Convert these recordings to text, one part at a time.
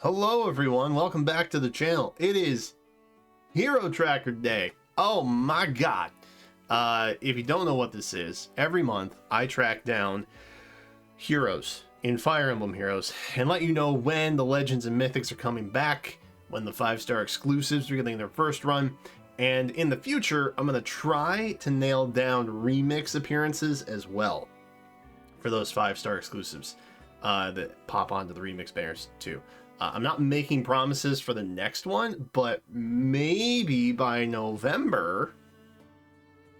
Hello everyone, welcome back to the channel. It is Hero Tracker Day. Oh my god. If you don't know what this is, every month I track down heroes in Fire Emblem Heroes and let you know when the Legends and Mythics are coming back, when the 5-star exclusives are getting their first run, and in the future I'm going to try to nail down remix appearances as well for those 5-star exclusives that pop onto the remix banners too. I'm not making promises for the next one, but maybe by November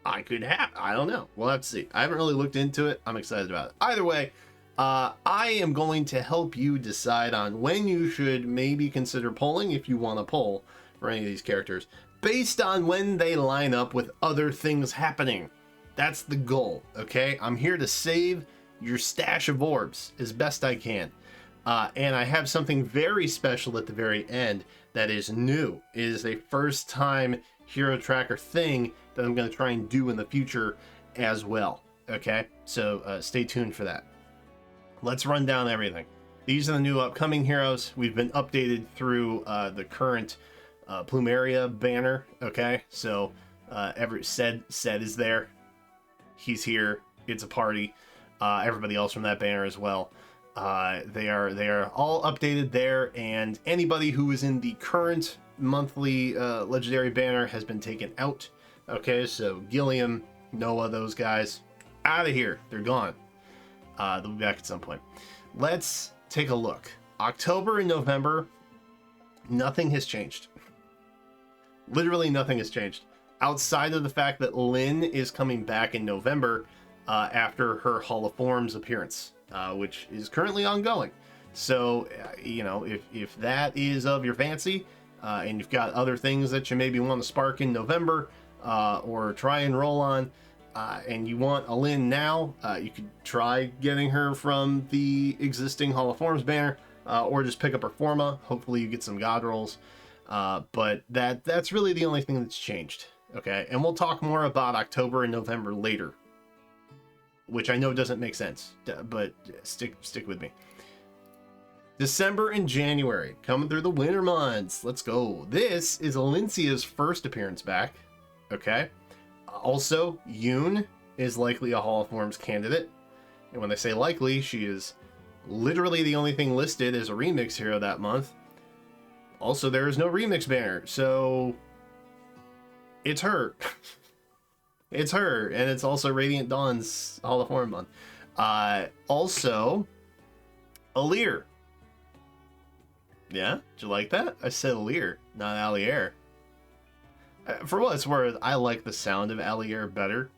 I could have, I don't know. We'll have to see. I haven't really looked into it. I'm excited about it. Either way, I am going to help you decide on when you should maybe consider polling, if you want to poll for any of these characters, based on when they line up with other things happening. That's the goal, okay? I'm here to save your stash of orbs as best I can. And I have something very special at the very end that is new. It is a first time Hero Tracker thing that I'm going to try and do in the future as well. Okay, so stay tuned for that. Let's run down everything. These are the new upcoming heroes. We've been updated through the current Plumeria banner. Okay, so every said is there. He's here. It's a party. Everybody else from that banner as well. They are all updated there, and anybody who is in the current monthly legendary banner has been taken out. Okay, so Gilliam, Noah, those guys, out of here. They're gone. They'll be back at some point. Let's take a look. October and November, nothing has changed. Literally nothing has changed. Outside of the fact that Lynn is coming back in November after her Hall of Forms appearance. Which is currently ongoing. So, you know, if that is of your fancy, and you've got other things that you maybe want to spark in November, or try and roll on, and you want a Lynn now, you could try getting her from the existing Hall of Forms banner, or just pick up her Forma. Hopefully you get some God rolls. But that's really the only thing that's changed. Okay, and we'll talk more about October and November later, which I know doesn't make sense, but stick with me. December and January, coming through the winter months. Let's go. This is Alincia's first appearance back. Okay. Also, Yoon is likely a Hall of Forms candidate. And when they say likely, she is literally the only thing listed as a remix hero that month. Also, there is no remix banner, so it's her. It's her, and it's also Radiant Dawn's Hall of Form month. Also, Alir. Yeah, did you like that? I said Alir, not Alier. For what it's worth, I like the sound of Alier better.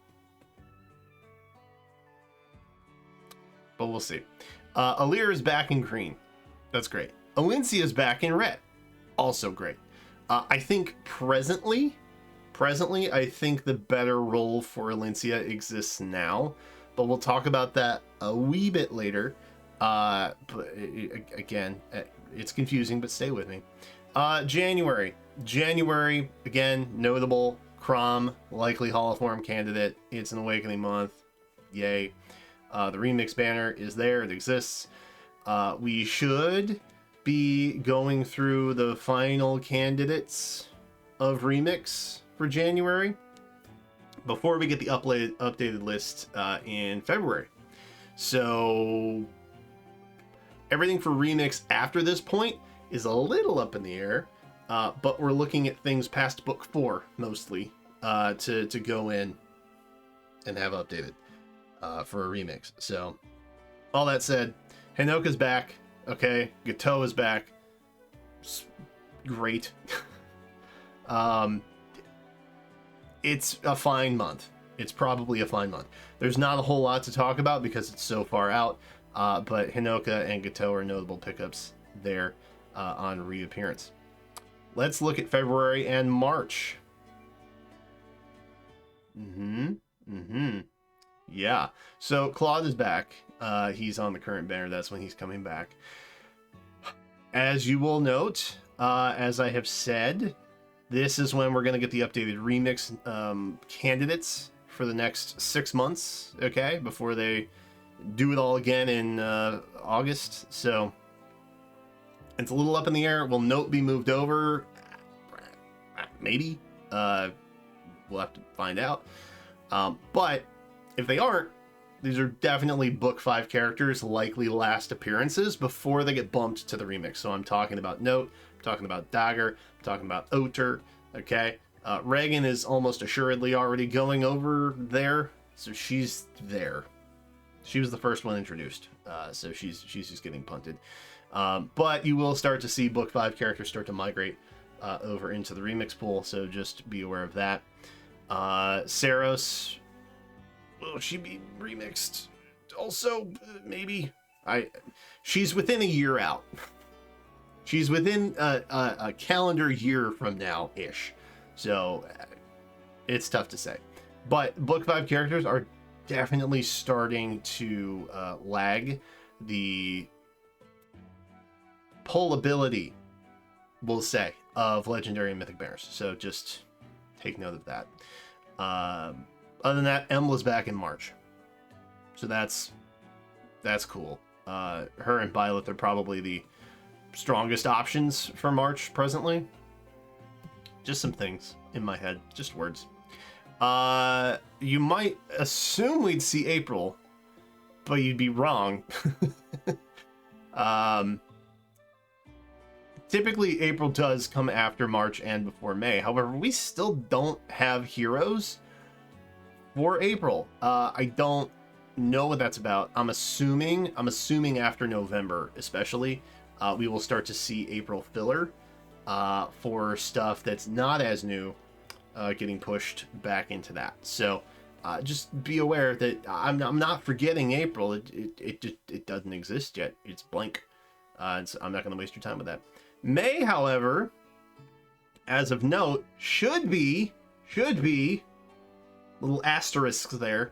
But we'll see. Alir is back in green. That's great. Alincia is back in red. Also great. I think presently, I think the better role for Alincia exists now, but we'll talk about that a wee bit later. But again, it's confusing, but stay with me. January, again, notable. Chrom, likely Hall of Form candidate. It's an Awakening month. Yay. The remix banner is there. It exists. We should be going through the final candidates of remix for January before we get the updated list in February. So everything for remix after this point is a little up in the air, but we're looking at things past book 4 mostly to go in and have updated for a remix. So all that said, Hinoka's back. Okay, Gato is back. Great. It's a fine month. It's probably a fine month. There's not a whole lot to talk about because it's so far out, but Hinoka and Gato are notable pickups there on reappearance. Let's look at February and March. Yeah, so Claude is back. He's on the current banner. That's when he's coming back. As you will note, as I have said, this is when we're going to get the updated remix candidates for the next 6 months, okay, before they do it all again in August. So It's a little up in the air. Will Note be moved over? Maybe. We'll have to find out. But if they aren't, these are definitely book 5 characters, likely last appearances before they get bumped to the remix. So I'm talking about Note, I'm talking about Dagger, I'm talking about Oter, okay? Reagan is almost assuredly already going over there, so she's there. She was the first one introduced, so she's just getting punted. But you will start to see book 5 characters start to migrate over into the remix pool, so just be aware of that. Saros, will she be remixed? Also, maybe. She's within a year out. She's within a calendar year from now-ish. So it's tough to say. But book 5 characters are definitely starting to lag the pullability, we'll say, of legendary and mythic banners. So just take note of that. Other than that, Emblem's back in March. So that's cool. Her and Byleth are probably the strongest options for March presently. Just some things in my head, just words. You might assume we'd see April, but you'd be wrong. Typically, April does come after March and before May. However, we still don't have heroes for April. I don't know what that's about. I'm assuming after November, especially, we will start to see April filler for stuff that's not as new, getting pushed back into that. So just be aware that I'm not forgetting April. It doesn't exist yet. It's blank. So I'm not going to waste your time with that. May, however, as of note, should be little asterisks there,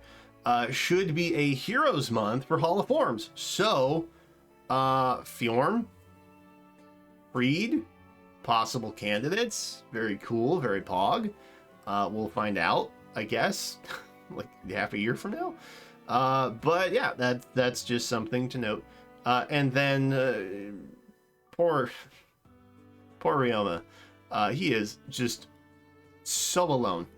should be a Heroes Month for Hall of Forms. So Fjorm, Freed, possible candidates. Very cool, very pog. We'll find out, I guess, like half a year from now. But yeah, that's just something to note. And then poor Ryoma. He is just so alone.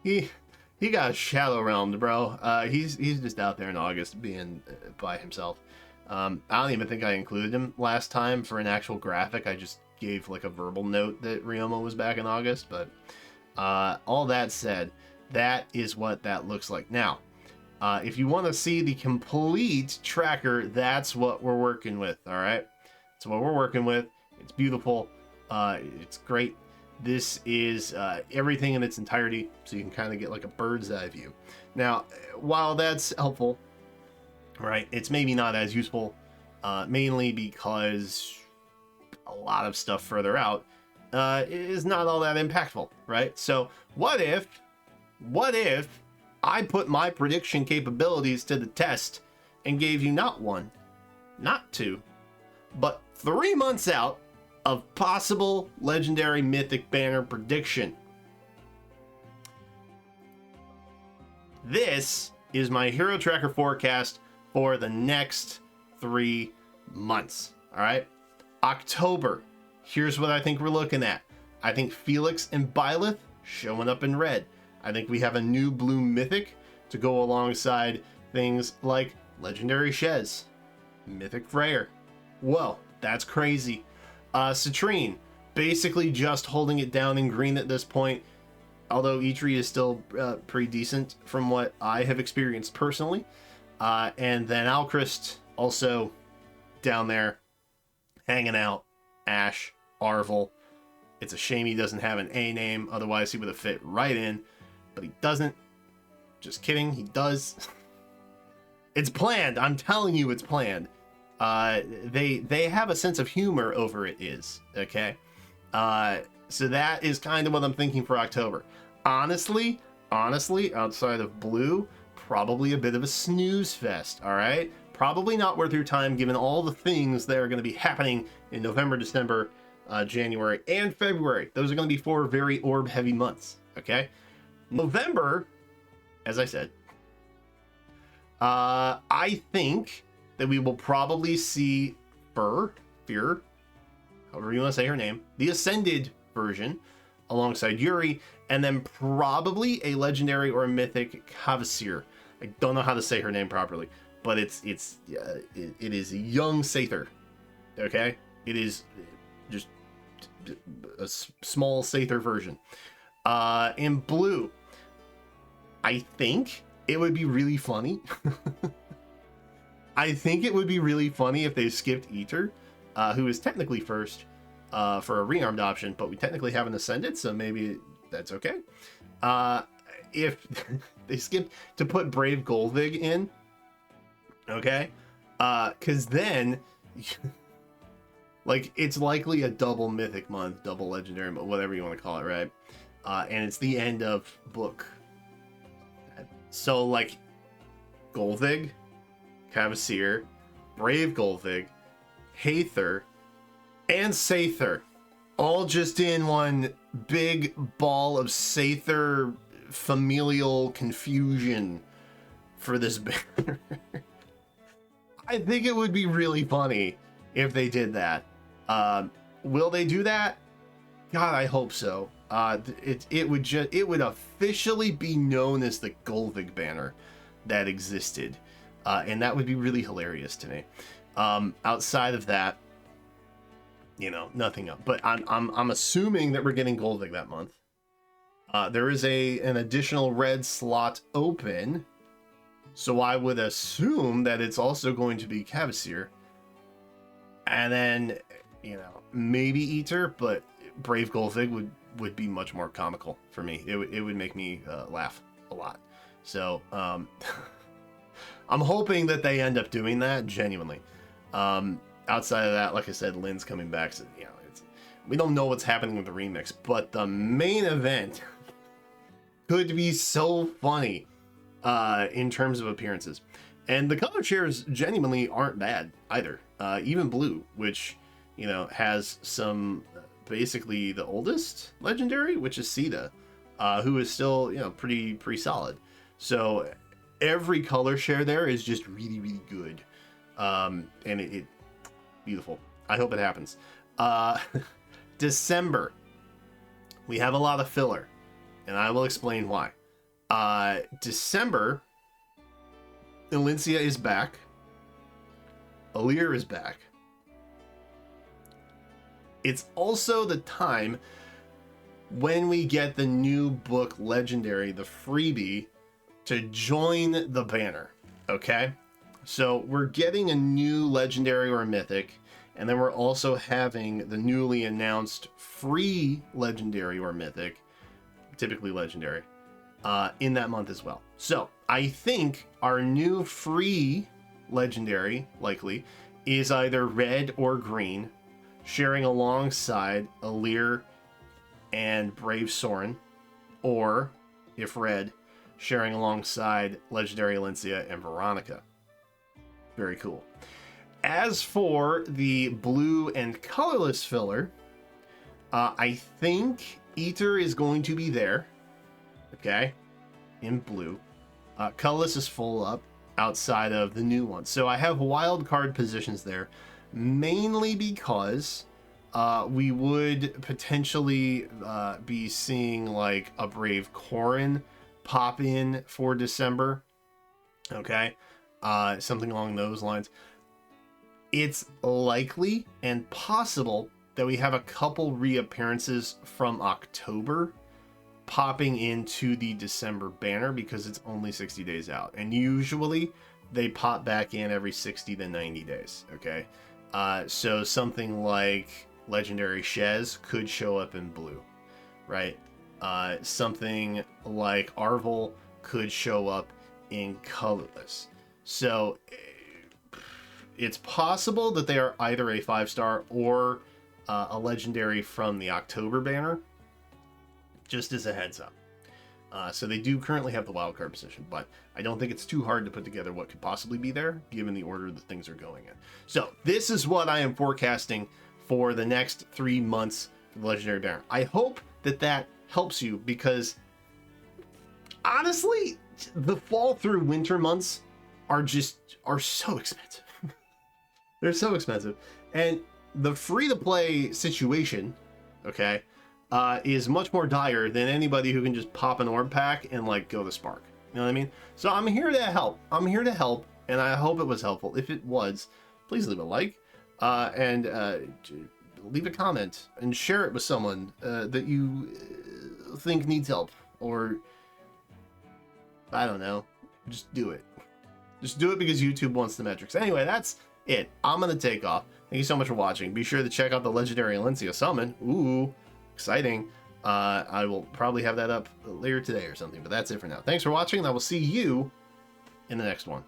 he got shadow realmed, bro. He's just out there in August being by himself. I don't even think I included him last time for an actual graphic. I just gave like a verbal note that Ryoma was back in August. But all that said, that is what that looks like. Now, if you want to see the complete tracker, that's what we're working with. All right, that's what we're working with. It's beautiful. It's great. This is everything in its entirety, so you can kind of get like a bird's eye view. Now, while that's helpful, right, it's maybe not as useful, mainly because a lot of stuff further out is not all that impactful, right? So what if I put my prediction capabilities to the test and gave you not 1, not 2, but 3 months out of possible legendary mythic banner prediction? This is my hero tracker forecast for the next 3 months. All right, October, here's what I think we're looking at. I think Felix and Byleth showing up in red. I think we have a new blue mythic to go alongside things like legendary Shez, mythic Freyr. Whoa, that's crazy. Citrine, basically just holding it down in green at this point, although Eitri is still pretty decent from what I have experienced personally. And then Alchrist also down there hanging out. Ash, Arvel. It's a shame he doesn't have an A name, otherwise he would have fit right in, but he doesn't. Just kidding, he does. It's planned. I'm telling you, it's planned. They have a sense of humor over it is, okay? So that is kind of what I'm thinking for October. Honestly, outside of blue, probably a bit of a snooze fest, all right? Probably not worth your time given all the things that are going to be happening in November, December, January, and February. Those are going to be 4 very orb-heavy months, okay? November, as I said, I think that we will probably see Fear, however you want to say her name, the Ascended version, alongside Yuri, and then probably a legendary or a mythic Kavasir. I don't know how to say her name properly, but it is a young Sather. Okay, it is just a small Sather version. In blue, I think it would be really funny. I think it would be really funny if they skipped Eater, who is technically first for a rearmed option, but we technically haven't ascended, so maybe that's okay. If they skipped to put Brave Golvig in, okay, because then like it's likely a double mythic month, double legendary, whatever you want to call it, right? And it's the end of book, so like Golvig, Kavasir, Brave Golvig, Haether, and Sather, all just in one big ball of Sather familial confusion for this banner. I think it would be really funny if they did that. Will they do that? God, I hope so. It would officially be known as the Golvig banner that existed, and that would be really hilarious to me. Outside of that, you know, nothing else. But I'm assuming that we're getting Golvig that month. There is an additional red slot open, so I would assume that it's also going to be Kavasir, and then, you know, maybe Eater, but Brave Golvig would be much more comical for me. It would make me laugh a lot. So I'm hoping that they end up doing that genuinely. Outside of that, like I said, Lynn's coming back, so you know, we don't know what's happening with the remix, but the main event could be so funny in terms of appearances. And the color shares genuinely aren't bad either. Even blue, which, you know, has some basically the oldest legendary, which is Sita, who is still, you know, pretty solid. So every color share there is just really, really good. And it beautiful. I hope it happens. December, we have a lot of filler, and I will explain why. December, Elincia is back. Alir is back. It's also the time when we get the new book legendary, the freebie, to join the banner. Okay? So we're getting a new legendary or mythic, and then we're also having the newly announced free legendary or mythic, typically legendary, in that month as well. So I think our new free legendary, likely, is either red or green, sharing alongside Alir and Brave Soren, or, if red, sharing alongside legendary Elincia and Veronica. Very cool. As for the blue and colorless filler, I think Eater is going to be there. Okay, in blue. Colorless is full up outside of the new one. So I have wild card positions there, mainly because we would potentially be seeing like a Brave Corrin pop in for December. Okay, something along those lines. It's likely and possible that we have a couple reappearances from October popping into the December banner because it's only 60 days out. And usually they pop back in every 60 to 90 days, okay? So something like Legendary Shez could show up in blue, right? Something like Arvel could show up in colorless. So it's possible that they are either a 5-star or a legendary from the October banner, just as a heads up. So they do currently have the wildcard position, but I don't think it's too hard to put together what could possibly be there, given the order that things are going in. So this is what I am forecasting for the next 3 months for the legendary banner. I hope that that helps you, because honestly, the fall through winter months are so expensive. They're so expensive. And the free-to-play situation, okay, is much more dire than anybody who can just pop an orb pack and, like, go to Spark. You know what I mean? So I'm here to help. I'm here to help, and I hope it was helpful. If it was, please leave a like, and leave a comment, and share it with someone that you think needs help, or I don't know, just do it. Just do it because YouTube wants the metrics. Anyway, that's it. I'm gonna take off. Thank you so much for watching. Be sure to check out the legendary Alencia summon. Ooh, exciting. I will probably have that up later today or something, but that's it for now. Thanks for watching, and I will see you in the next one.